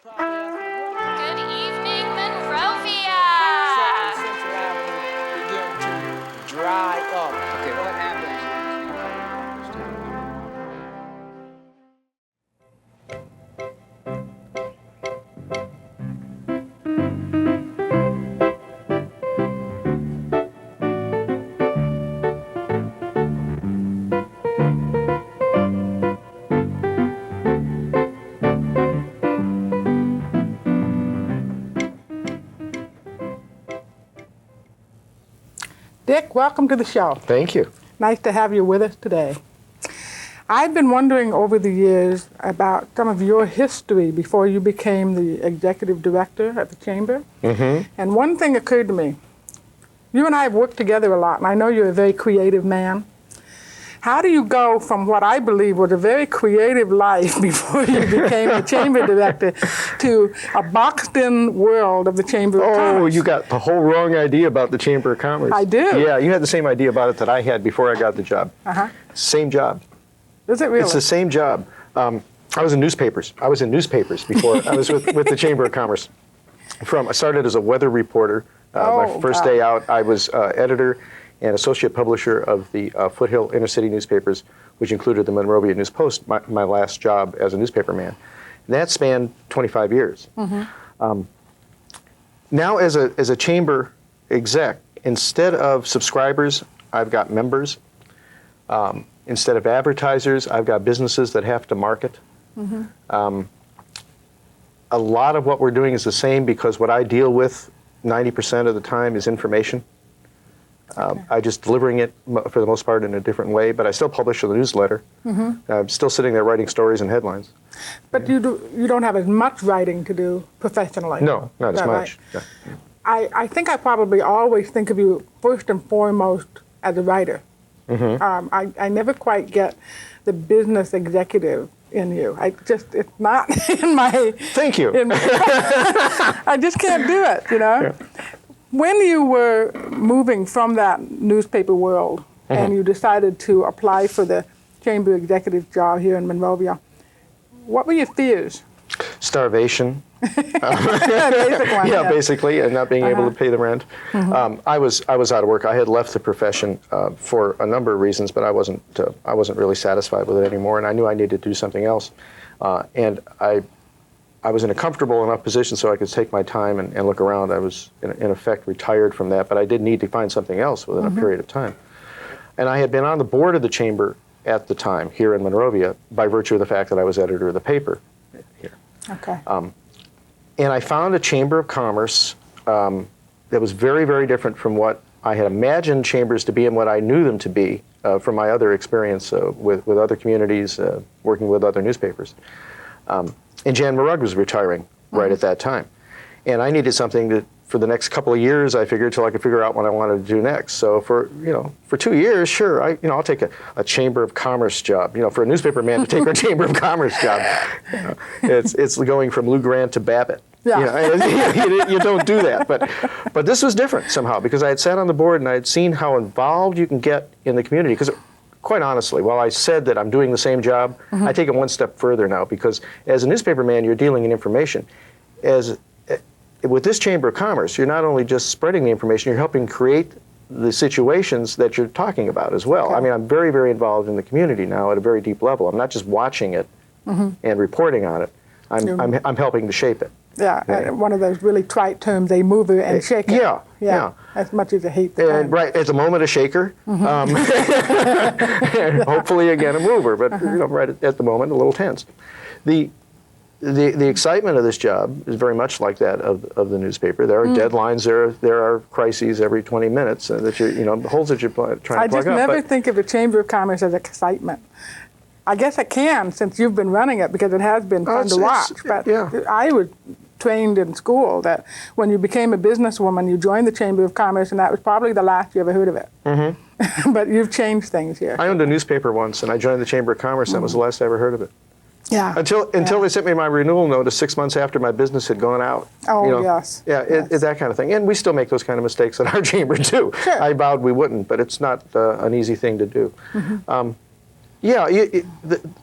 Good evening, Monrovia! Central Avenue begin to dry up. Okay, what happens? Dick, welcome to the show. Thank you. Nice to have you with us today. I've been wondering over the years about some of your history before you became the executive director at the Chamber. Mm-hmm. And one thing occurred to me. You and I have worked together a lot, and I know you're a very creative man. How do you go from what I believe was a very creative life before you became the Chamber director to a boxed-in world of the Chamber of Commerce? Oh, you got the whole wrong idea about the Chamber of Commerce. I do. Yeah, you had the same idea about it that I had before I got the job. Uh-huh. Same job. Is it really? It's the same job. I was in newspapers. I was in newspapers before I was with the Chamber of Commerce. I started as a weather reporter. My first day out, I was editor and associate publisher of the Foothill Inner City newspapers, which included the Monrovia News Post, my last job as a newspaperman. And that spanned 25 years. Mm-hmm. Now as a chamber exec, instead of subscribers, I've got members. Instead of advertisers, I've got businesses that have to market. Mm-hmm. A lot of what we're doing is the same because what I deal with 90% of the time is information. I'm just delivering it for the most part in a different way, but I still publish the newsletter. Mm-hmm. I'm still sitting there writing stories and headlines. But you don't have as much writing to do professionally. No, not as much. Right? Yeah. I think I probably always think of you first and foremost as a writer. Mm-hmm. I never quite get the business executive in you. It's not in my... Thank you. I just can't do it, you know? Yeah. When you were moving from that newspaper world mm-hmm. and you decided to apply for the Chamber executive job here in Monrovia, what were your fears? Starvation. Yeah, basically, and not being able to pay the rent. Mm-hmm. I was out of work. I had left the profession for a number of reasons, but I wasn't really satisfied with it anymore, and I knew I needed to do something else. And I was in a comfortable enough position so I could take my time and look around. I was, in effect, retired from that, but I did need to find something else within mm-hmm. a period of time. And I had been on the board of the Chamber at the time here in Monrovia by virtue of the fact that I was editor of the paper here. Okay. And I found a Chamber of Commerce that was very, very different from what I had imagined chambers to be and what I knew them to be from my other experience with other communities, working with other newspapers. And Jan Marug was retiring right at that time. And I needed something that, for the next couple of years, I figured, till I could figure out what I wanted to do next. So for 2 years, sure, I'll take a Chamber of Commerce job. For a newspaper man to take a Chamber of Commerce job, it's going from Lou Grant to Babbitt. Yeah. You don't do that. But this was different somehow because I had sat on the board and I had seen how involved you can get in the community. Because quite honestly, while I said that I'm doing the same job, mm-hmm. I take it one step further now because as a newspaper man, you're dealing in information. With this Chamber of Commerce, you're not only just spreading the information, you're helping create the situations that you're talking about as well. Okay. I mean, I'm very, very involved in the community now at a very deep level. I'm not just watching it mm-hmm. and reporting on it. I'm helping to shape it. Yeah, one of those really trite terms, a mover and shaker. Yeah. As much as I hate the term. Right, at the moment a shaker, mm-hmm. And hopefully again a mover, but right at the moment a little tense. The excitement of this job is very much like that of the newspaper. There are deadlines, there are crises every 20 minutes that holes that you're trying to plug up. I just never think of the Chamber of Commerce as excitement. I guess I can since you've been running it because it has been fun to watch. But I was trained in school that when you became a businesswoman, you joined the Chamber of Commerce, and that was probably the last you ever heard of it. Mm-hmm. But you've changed things here. I owned a newspaper once, and I joined the Chamber of Commerce, and that was the last I ever heard of it. Yeah. Until they sent me my renewal notice 6 months after my business had gone out. Oh, yes. Yeah, yes. That kind of thing. And we still make those kind of mistakes at our chamber, too. Sure. I vowed we wouldn't, but it's not an easy thing to do. Mm-hmm. Yeah,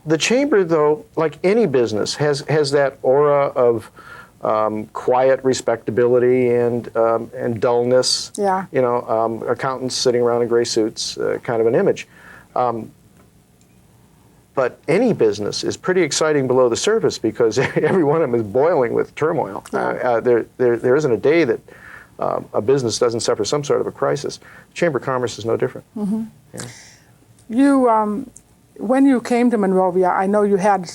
the chamber, though, like any business, has that aura of quiet respectability and dullness. Yeah. You know, accountants sitting around in gray suits, kind of an image. But any business is pretty exciting below the surface because every one of them is boiling with turmoil. Yeah. There isn't a day that a business doesn't suffer some sort of a crisis. Chamber of Commerce is no different. Mm-hmm. Yeah. You, when you came to Monrovia, I know you had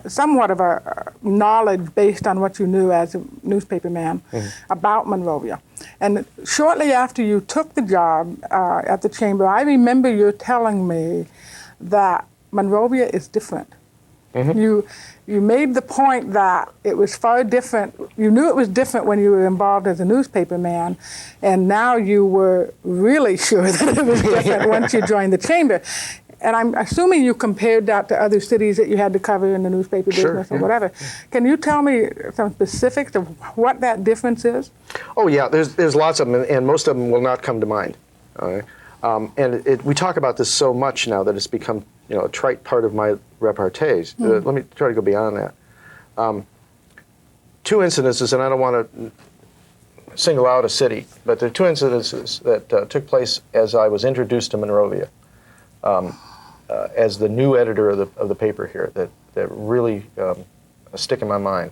somewhat of a knowledge based on what you knew as a newspaperman about Monrovia. And shortly after you took the job at the Chamber, I remember you telling me that Monrovia is different. You made the point that it was far different. You knew it was different when you were involved as a newspaperman, and now you were really sure that it was different once you joined the Chamber. And I'm assuming you compared that to other cities that you had to cover in the newspaper business or whatever. Can you tell me some specifics of what that difference is? Oh yeah, there's lots of them, and most of them will not come to mind. And we talk about this so much now that it's become, you know, a trite part of my repartees. Let me try to go beyond that. Two incidences, and I don't want to single out a city, but there are two incidences that took place as I was introduced to Monrovia as the new editor of the paper here that really stick in my mind.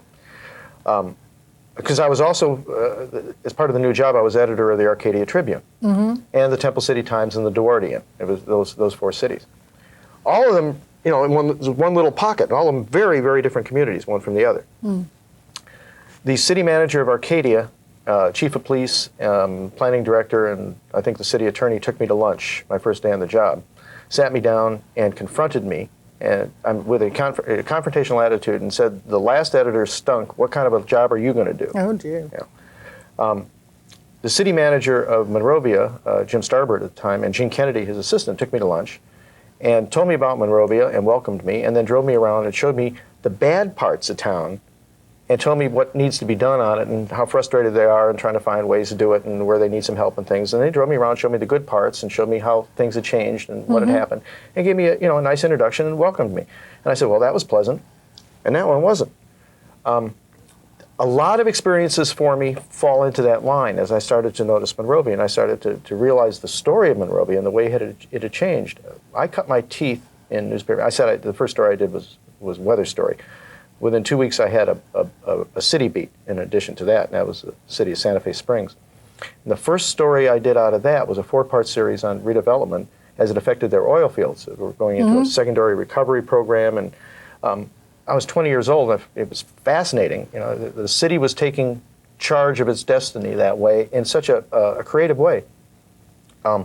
Because I was also, as part of the new job, I was editor of the Arcadia Tribune and the Temple City Times and the Duardian. It was those four cities. All of them, you know, in one little pocket, all of them very, very different communities, one from the other. The city manager of Arcadia, chief of police, planning director, and I think the city attorney took me to lunch my first day on the job, sat me down and confronted me and with a confrontational attitude and said, "The last editor stunk. What kind of a job are you going to do?" Oh, dear. Yeah. The city manager of Monrovia, Jim Starbird at the time, and Gene Kennedy, his assistant, took me to lunch and told me about Monrovia and welcomed me and then drove me around and showed me the bad parts of town and told me what needs to be done on it and how frustrated they are and trying to find ways to do it and where they need some help and things. And they drove me around, showed me the good parts and showed me how things had changed and what had happened and gave me a nice introduction and welcomed me. And I said, well, that was pleasant. And that one wasn't. A lot of experiences for me fall into that line as I started to notice Monrovia and I started to realize the story of Monrovia and the way it had changed. I cut my teeth in newspaper. I said the first story I did was weather story. Within 2 weeks, I had a city beat in addition to that, and that was the city of Santa Fe Springs. And the first story I did out of that was a 4-part series on redevelopment as it affected their oil fields. We're going into a secondary recovery program, and I was 20 years old, and it was fascinating. You know, the city was taking charge of its destiny that way in such a creative way. I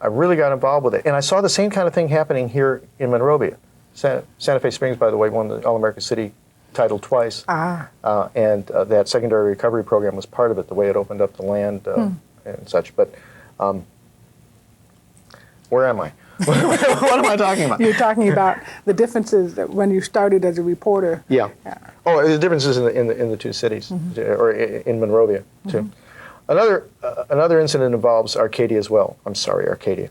really got involved with it, and I saw the same kind of thing happening here in Monrovia. Santa Fe Springs, by the way, won the All-American City title twice, and that secondary recovery program was part of it, the way it opened up the land and such. But where am I? What am I talking about? You're talking about the differences that when you started as a reporter. Yeah. Oh, the differences in the two cities, or in Monrovia too. Another incident involves Arcadia as well. I'm sorry, Arcadia.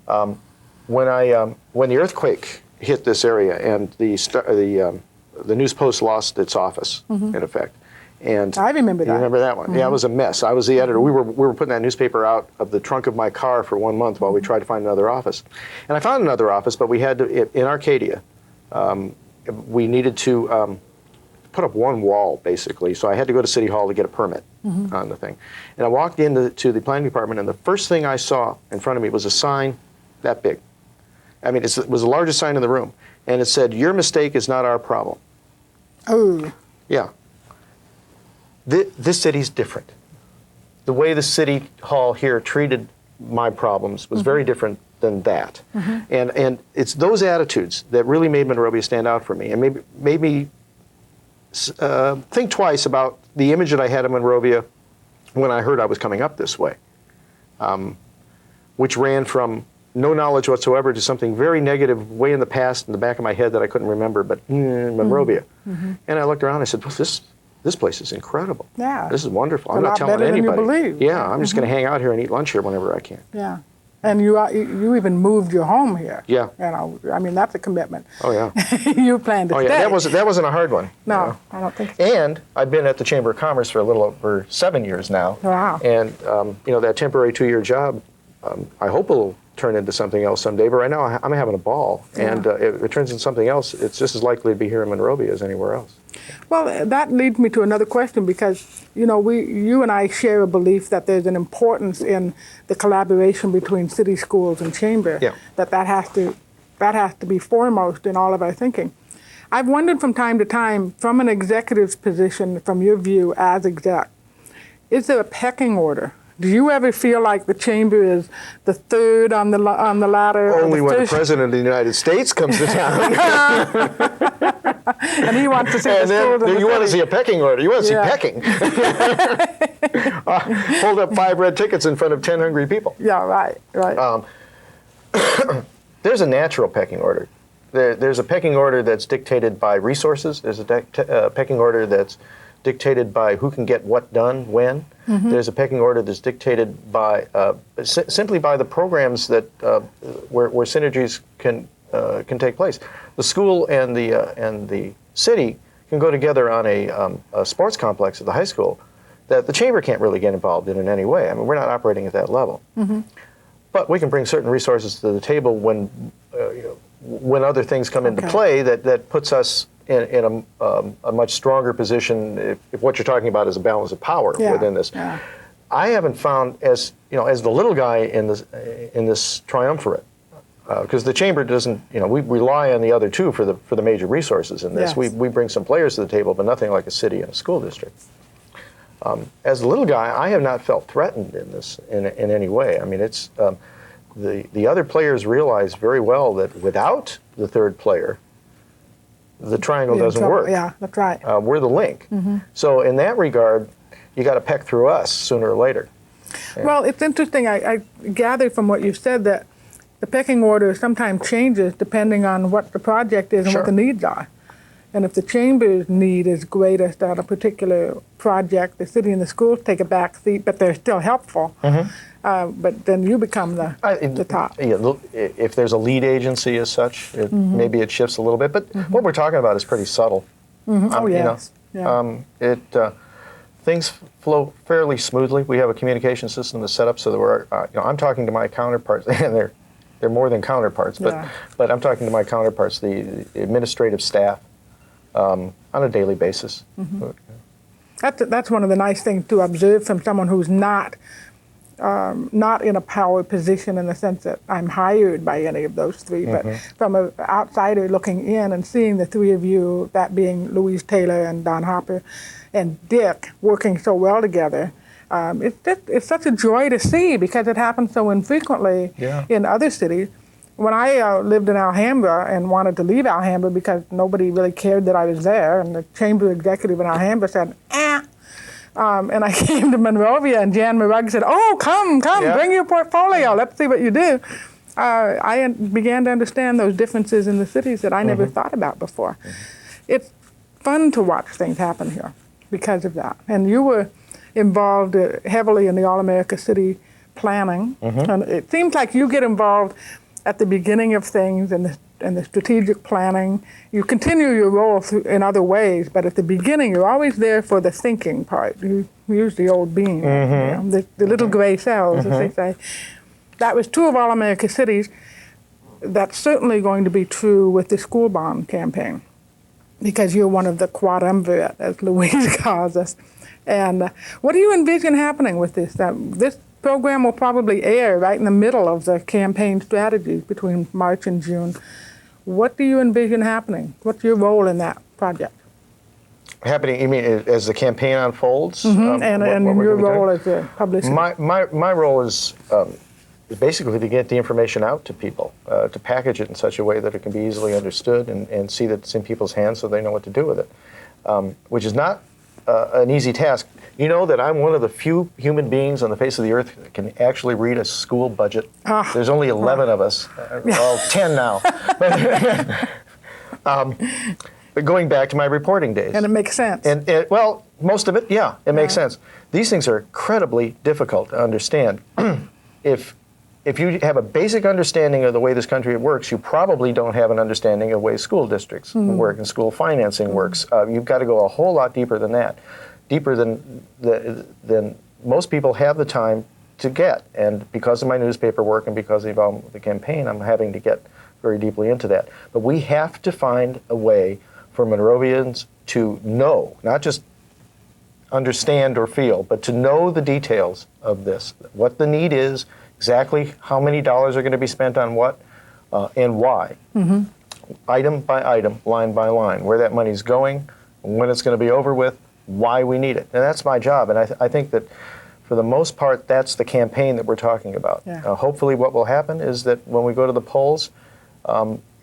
When the earthquake hit this area and the News Post lost its office, in effect. And I remember that. You remember that one? Yeah, it was a mess. I was the editor. We were putting that newspaper out of the trunk of my car for 1 month while we tried to find another office. And I found another office, but we had to, in Arcadia, we needed to put up one wall, basically. So I had to go to City Hall to get a permit on the thing. And I walked into the planning department, and the first thing I saw in front of me was a sign that big. I mean, it was the largest sign in the room. And it said, "Your mistake is not our problem." Oh. Yeah. This city's different. The way the City Hall here treated my problems was very different than that. And it's those attitudes that really made Monrovia stand out for me and made me think twice about the image that I had of Monrovia when I heard I was coming up this way, which ran from no knowledge whatsoever to something very negative way in the past in the back of my head that I couldn't remember, but Monrovia. And I looked around and I said, well, this place is incredible. Yeah. This is wonderful. I'm A not lot telling better than you anybody. believe. Yeah, I'm just going to hang out here and eat lunch here whenever I can. Yeah. And you even moved your home here. Yeah. You know, I mean, that's a commitment. Oh, yeah. You plan to Oh, stay. yeah. That wasn't a hard one. No, you know. I don't think so. And I've been at the Chamber of Commerce for a little over 7 years now. Wow. And, you know, that temporary 2-year job, I hope will turn into something else someday. But right now, I'm having a ball. Yeah. And if it turns into something else, it's just as likely to be here in Monrovia as anywhere else. Well, that leads me to another question because, you know, you and I share a belief that there's an importance in the collaboration between city schools and chamber. Yeah. That has to be foremost in all of our thinking. I've wondered from time to time, from an executive's position, from your view as exec, is there a pecking order? Do you ever feel like the chamber is the third on the ladder? or Only when the first? President of the United States comes to town. And he wants to see the And schools then in the you want to city. see a pecking order. You want to Yeah. see pecking. Hold up 5 red tickets in front of 10 hungry people. Yeah, right. There's a natural pecking order. There's a pecking order that's dictated by resources. There's a pecking order that's dictated by who can get what done when. There's a pecking order that's dictated by simply by the programs that where synergies can take place. The school and the city can go together on a sports complex at the high school that the chamber can't really get involved in any way. I mean, we're not operating at that level. But we can bring certain resources to the table when when other things come into play that puts us in a much stronger position if what you're talking about is a balance of power within this. Yeah. I haven't found as the little guy in this triumvirate because the chamber doesn't we rely on the other two for the major resources in this. Yes. We bring some players to the table, but nothing like a city and a school district. As the little guy, I have not felt threatened in this in any way. I mean, it's the other players realize very well that without the third player, the triangle You're in doesn't trouble. work. Yeah, that's right. We're the link. So in that regard, you got to peck through us sooner or later. Well, it's interesting. I gathered from what you said that the pecking order sometimes changes depending on what the project is and what the needs are. And if the chamber's need is greatest on a particular project, the city and the schools take a back seat, but they're still helpful. But then you become the top. Yeah, if there's a lead agency as such, maybe it shifts a little bit. But what we're talking about is pretty subtle. Oh, yes. Things flow fairly smoothly. We have a communication system that's set up so that we're, I'm talking to my counterparts, and they're more than counterparts, but I'm talking to my counterparts, the administrative staff, on a daily basis. That's one of the nice things to observe from someone who's not in a power position in the sense that I'm hired by any of those three, but from an outsider looking in and seeing the three of you, that being Louise Taylor and Don Hopper and Dick, working so well together. It's such a joy to see because it happens so infrequently in other cities. When I lived in Alhambra and wanted to leave Alhambra because nobody really cared that I was there, and the chamber executive in Alhambra said, and I came to Monrovia, and Jan Marug said, "Oh, come, bring your portfolio. Let's see what you do." I began to understand those differences in the cities that I never thought about before. It's fun to watch things happen here because of that. And you were involved heavily in the All-America City planning, and it seems like you get involved at the beginning of things and the strategic planning. You continue your role in other ways, but at the beginning, you're always there for the thinking part. You use the old bean, the little gray cells, as they say. That was true of All-America Cities. That's certainly going to be true with the school bond campaign, because you're one of the quadrumvirate, as Louise calls us. And what do you envision happening with this? This program will probably air right in the middle of the campaign strategies between March and June. What do you envision happening? What's your role in that project? Happening, you mean as the campaign unfolds? And what we're your gonna be role doing? as a publicist? My role is basically to get the information out to people, to package it in such a way that it can be easily understood and see that it's in people's hands so they know what to do with it, which is not an easy task. You know that I'm one of the few human beings on the face of the earth that can actually read a school budget. There's only 11 of us, well, 10 now. But going back to my reporting days. And it makes sense. And well, most of it, it makes sense. These things are incredibly difficult to understand. If if you have a basic understanding of the way this country works, you probably don't have an understanding of the way school districts work and school financing works. You've got to go a whole lot deeper than that, deeper than most people have the time to get. And because of my newspaper work and because of the campaign, I'm having to get very deeply into that. But we have to find a way for Monrovians to know, not just understand or feel, but to know the details of this, what the need is, exactly how many dollars are going to be spent on what, and why. Item by item, line by line, where that money's going, when it's going to be over with, why we need it. And that's my job. And I think that for the most part, that's the campaign that we're talking about. Yeah. Hopefully what will happen is that when we go to the polls,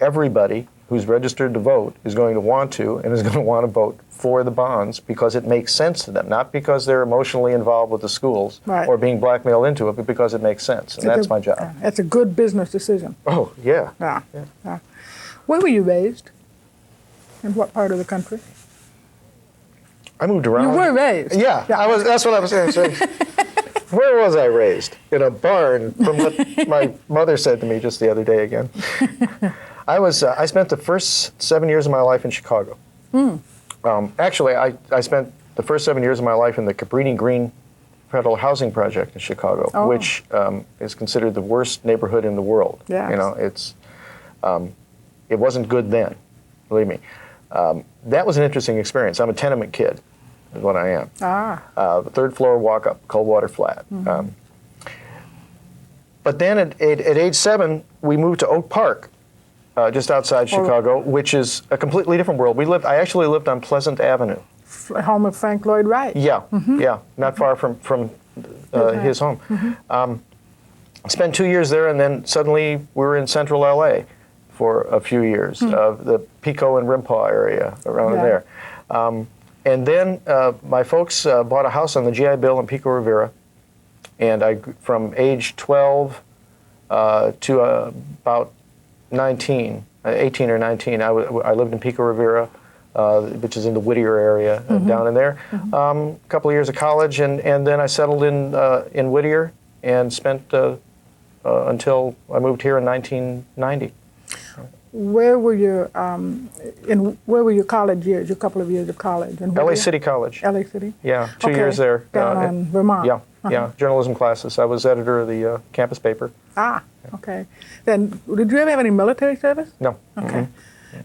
everybody who's registered to vote is going to want to and is going to want to vote for the bonds because it makes sense to them, not because they're emotionally involved with the schools Right. or being blackmailed into it, but because it makes sense. And that's my job. It's a good business decision. Oh, yeah. Yeah. Yeah. Where were you raised? In what part of the country? I moved around. You were raised. Yeah, Yeah. that's what I was going to say. Where was I raised? In a barn, from what my mother said to me just the other day again. I spent the first 7 years of my life in Chicago. Actually, I spent the first 7 years of my life in the Cabrini Green Federal Housing Project in Chicago, Oh. which is considered the worst neighborhood in the world. Yes. You know, it wasn't good then, believe me. That was an interesting experience. I'm a tenement kid, is what I am. The third floor walk up, cold water flat. But then at age 7, we moved to Oak Park, just outside Chicago, which is a completely different world. I actually lived on Pleasant Avenue. Home of Frank Lloyd Wright. Yeah, yeah, not far from his home. Spent 2 years there, and then suddenly we were in central LA for a few years, the Pico and Rimpau area around there. And then my folks bought a house on the GI Bill in Pico Rivera, and from age 12 to about 18 or 19, I lived in Pico Rivera, which is in the Whittier area, down in there. A couple of years of college, and then I settled in Whittier and spent until I moved here in 1990. Where were your where were your college years? Your couple of years of college? And LA City College. LA City. Yeah, 2 Okay. years there. Down on Vermont. Yeah, yeah, journalism classes. I was editor of the campus paper. Okay. Then, did you ever have any military service? No. Okay.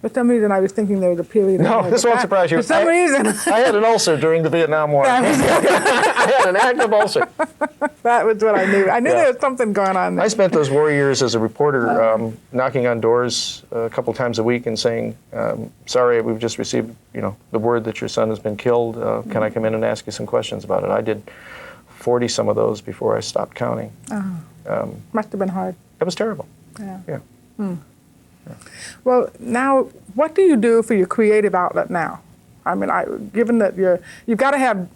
For some reason, I was thinking there was a period. No, this won't surprise you. For some reason. I had an ulcer during the Vietnam War. I had an active ulcer. That was what I knew. I knew Yeah. there was something going on there. I spent those war years as a reporter, knocking on doors a couple times a week and saying, "Sorry, we've just received, the word that your son has been killed. Can I come in and ask you some questions about it?" I did 40 some of those before I stopped counting. Must have been hard. It was terrible. Yeah. Yeah. Well, now, what do you do for your creative outlet now? I mean, given that you've got to have,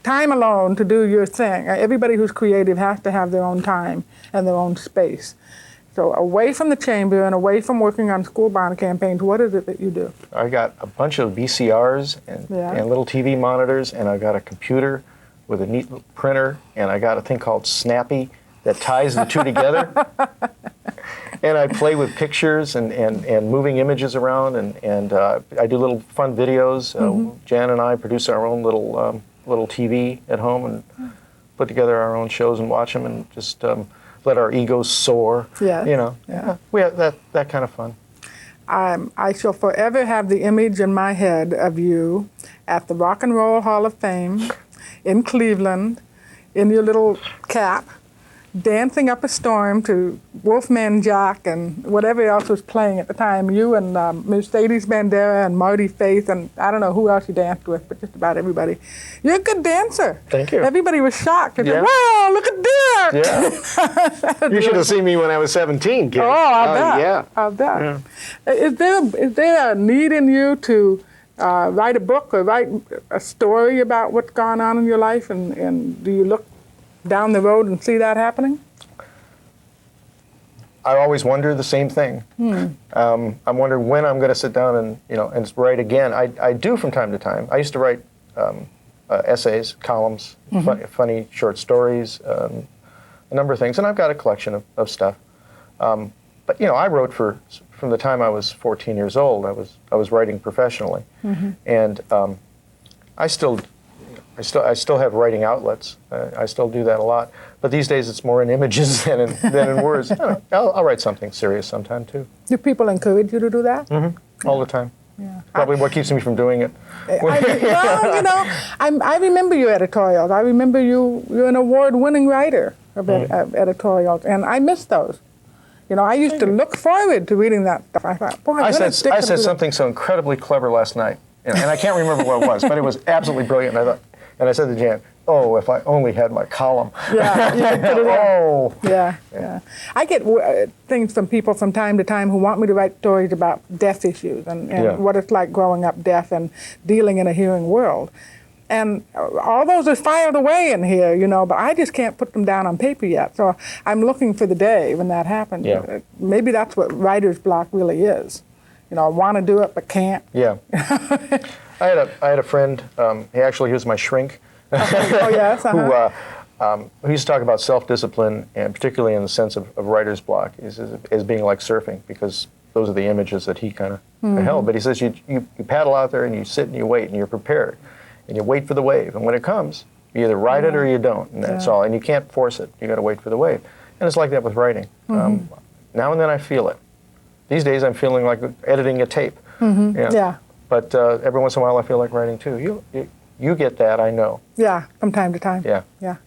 time alone to do your thing. Everybody who's creative has to have their own time and their own space. So away from the chamber and away from working on school bond campaigns, what is it that you do? I got a bunch of VCRs and little TV monitors, and I got a computer with a neat little printer, and I got a thing called Snappy that ties the two together. And I play with pictures and moving images around, and I do little fun videos. Jan and I produce our own little TV at home and put together our own shows and watch them and just let our egos soar. Yeah. We have that kind of fun. I shall forever have the image in my head of you at the Rock and Roll Hall of Fame in Cleveland in your little cap, dancing up a storm to Wolfman Jack and whatever else was playing at the time. You and Mercedes Bandera and Marty Faith and I don't know who else you danced with, but just about everybody. You're a good dancer. Thank you. Everybody was shocked. They said, Yeah. wow, look at that. Yeah. You should have seen me when I was 17, kid. Oh, I bet. Yeah. I bet. Is there a need in you to write a book or write a story about what's gone on in your life, and do you look down the road and see that happening? I always wonder the same thing. I'm wondering when I'm going to sit down and write again. I do from time to time. I used to write essays, columns, funny short stories, a number of things, and I've got a collection of stuff. But I wrote from the time I was 14 years old. I was writing professionally, and I still have writing outlets. I still do that a lot. But these days it's more in images than in words. I'll write something serious sometime too. Do people encourage you to do that? All the time. Yeah. Probably what keeps me from doing it. I remember your editorials. I remember you're an award-winning writer of editorials, and I miss those. I used to look forward to reading that stuff. I thought, boy, I said something so incredibly clever last night, and I can't remember what it was, but it was absolutely brilliant. And I said to Jan, "Oh, if I only had my column." Yeah, you could put it Oh. Yeah. I get things from people from time to time who want me to write stories about deaf issues and what it's like growing up deaf and dealing in a hearing world. And all those are filed away in here, but I just can't put them down on paper yet. So I'm looking for the day when that happens. Yeah. Maybe that's what writer's block really is. I want to do it, but can't. Yeah. I had a friend, he was my shrink, Oh, yes, who used to talk about self-discipline, and particularly in the sense of writer's block, as being like surfing, because those are the images that he kind of held. But he says you paddle out there and you sit and you wait and you're prepared. And you wait for the wave. And when it comes, you either ride it or you don't. And that's all. And you can't force it. You got to wait for the wave. And it's like that with writing. Now and then I feel it. These days I'm feeling like editing a tape. Yeah. But every once in a while I feel like writing too. You get that, I know. Yeah, from time to time. Yeah. Yeah.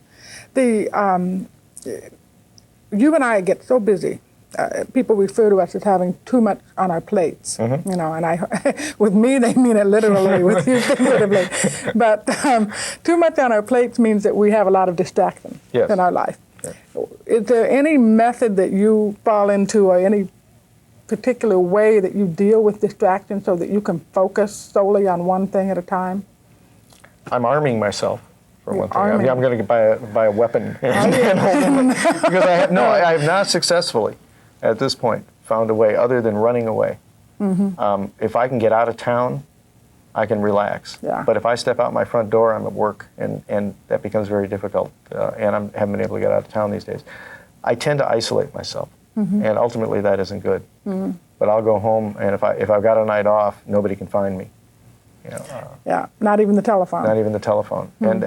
You and I get so busy. People refer to us as having too much on our plates, and with me they mean it literally, with you figuratively. But too much on our plates means that we have a lot of distraction in our life. Yes. Is there any method that you fall into, or any particular way that you deal with distraction so that you can focus solely on one thing at a time? I'm arming myself. For one thing, I'm going to buy a weapon because I have not successfully, at this point, found a way other than running away. If I can get out of town, I can relax. Yeah. But if I step out my front door, I'm at work, and that becomes very difficult. And I haven't been able to get out of town these days. I tend to isolate myself, and ultimately that isn't good. But I'll go home, and if I've got a night off, nobody can find me. Not even the telephone. Not even the telephone, and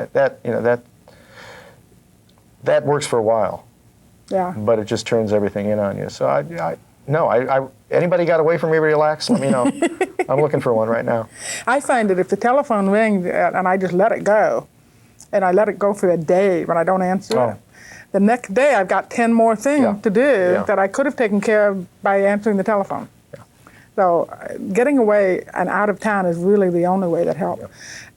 that works for a while. Yeah. But it just turns everything in on you. So anybody got a way for me to relax? Let me know. I'm looking for one right now. I find that if the telephone rings and I just let it go, and I let it go for a day when I don't answer it, the next day I've got 10 more things to do that I could have taken care of by answering the telephone. Yeah. So getting away and out of town is really the only way that helps.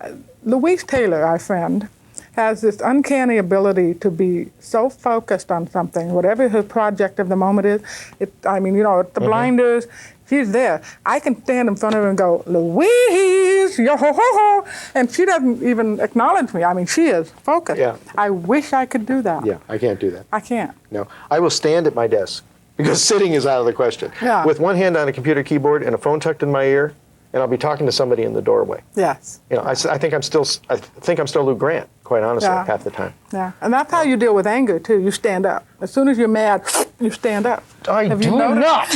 Yeah. Louise Taylor, our friend, has this uncanny ability to be so focused on something, whatever her project of the moment is. The blinders, she's there. I can stand in front of her and go, "Louise, yo ho ho ho," and she doesn't even acknowledge me. She is focused. Yeah. I wish I could do that. Yeah, I can't do that. I can't. No, I will stand at my desk because sitting is out of the question. Yeah. With one hand on a computer keyboard and a phone tucked in my ear, and I'll be talking to somebody in the doorway. Yes. I think I'm still Lou Grant, quite honestly, half the time. Yeah, and that's how you deal with anger too. You stand up. As soon as you're mad, you stand up. I do not.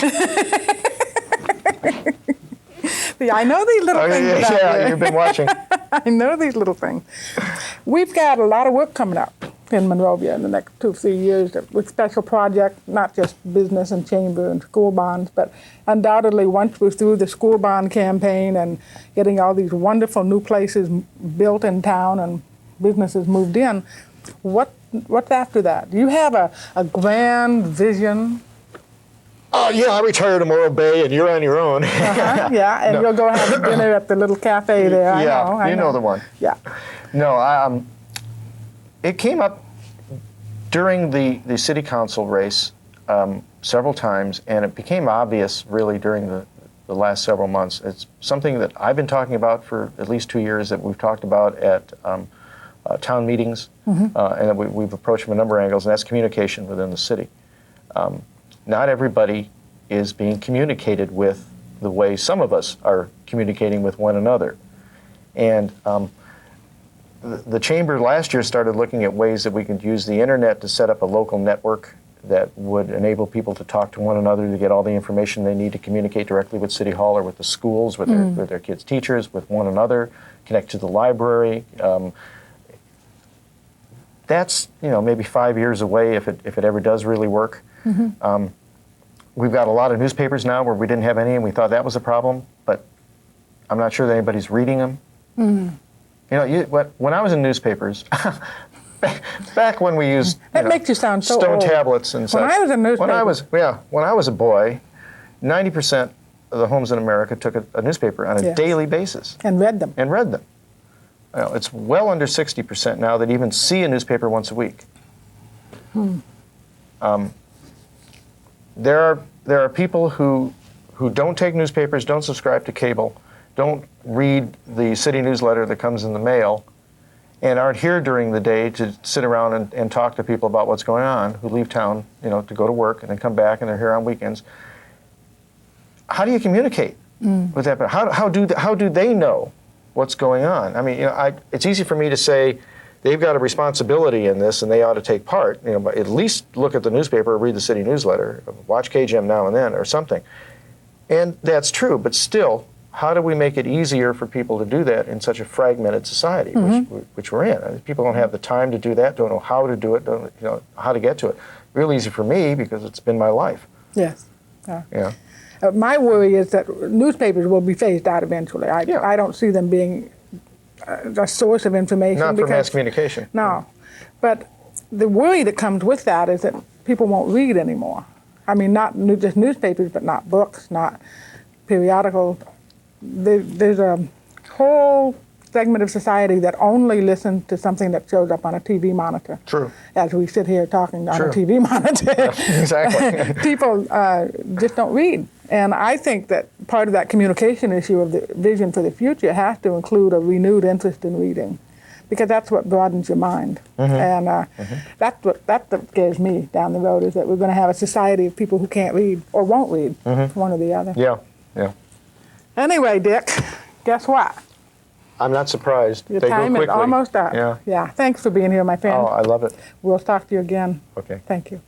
See, I know these little things about you. You've been watching. I know these little things. We've got a lot of work coming up in Monrovia in the next 2-3 years with special projects, not just business and chamber and school bonds, but undoubtedly once we're through the school bond campaign and getting all these wonderful new places built in town and businesses moved in, what's after that? Do you have a grand vision? I retire to Morro Bay, and you're on your own. Yeah, and you'll go have dinner at the little cafe there. I know the one. Yeah. No, it came up during the city council race several times, and it became obvious really during the last several months. It's something that I've been talking about for at least 2 years, that we've talked about at town meetings, and that we've approached from a number of angles, and that's communication within the city. Not everybody is being communicated with the way some of us are communicating with one another. And the chamber last year started looking at ways that we could use the internet to set up a local network that would enable people to talk to one another to get all the information they need to communicate directly with City Hall or with the schools, with their kids' teachers, with one another, connect to the library. That's maybe 5 years away if it ever does really work. We've got a lot of newspapers now where we didn't have any and we thought that was a problem, but I'm not sure that anybody's reading them. When I was in newspapers, back when we used That makes you sound so stone old. tablets and such. When I was in newspapers. When I was a boy, 90% of the homes in America took a newspaper on a Yes. daily basis And read them. and read them. It's well under 60% now that even see a newspaper once a week. There are people who don't take newspapers, don't subscribe to cable, don't read the city newsletter that comes in the mail, and aren't here during the day to sit around and talk to people about what's going on, who leave town, to go to work and then come back and they're here on weekends. How do you communicate with that? How do they know what's going on? I mean, it's easy for me to say they've got a responsibility in this and they ought to take part. But at least look at the newspaper, read the city newsletter, watch KGM now and then or something. And that's true, but still, how do we make it easier for people to do that in such a fragmented society, which we're in? People don't have the time to do that, don't know how to do it, don't know how to get to it. Real easy for me because it's been my life. Yes. Yeah. My worry is that newspapers will be phased out eventually. Yeah. I don't see them being a source of information. Not for because- mass communication. No. But the worry that comes with that is that people won't read anymore. I mean, not just newspapers, but not books, not periodicals. There's a whole segment of society that only listens to something that shows up on a TV monitor. True. As we sit here talking on True. a TV monitor. Exactly. People just don't read. And I think that part of that communication issue of the vision for the future has to include a renewed interest in reading, because that's what broadens your mind. And that's what scares me down the road, is that we're going to have a society of people who can't read or won't read, one or the other. Yeah. Anyway, Dick, guess what? I'm not surprised. Your They go time is quickly. almost up. Yeah. Thanks for being here, my friend. Oh, I love it. We'll talk to you again. Okay. Thank you.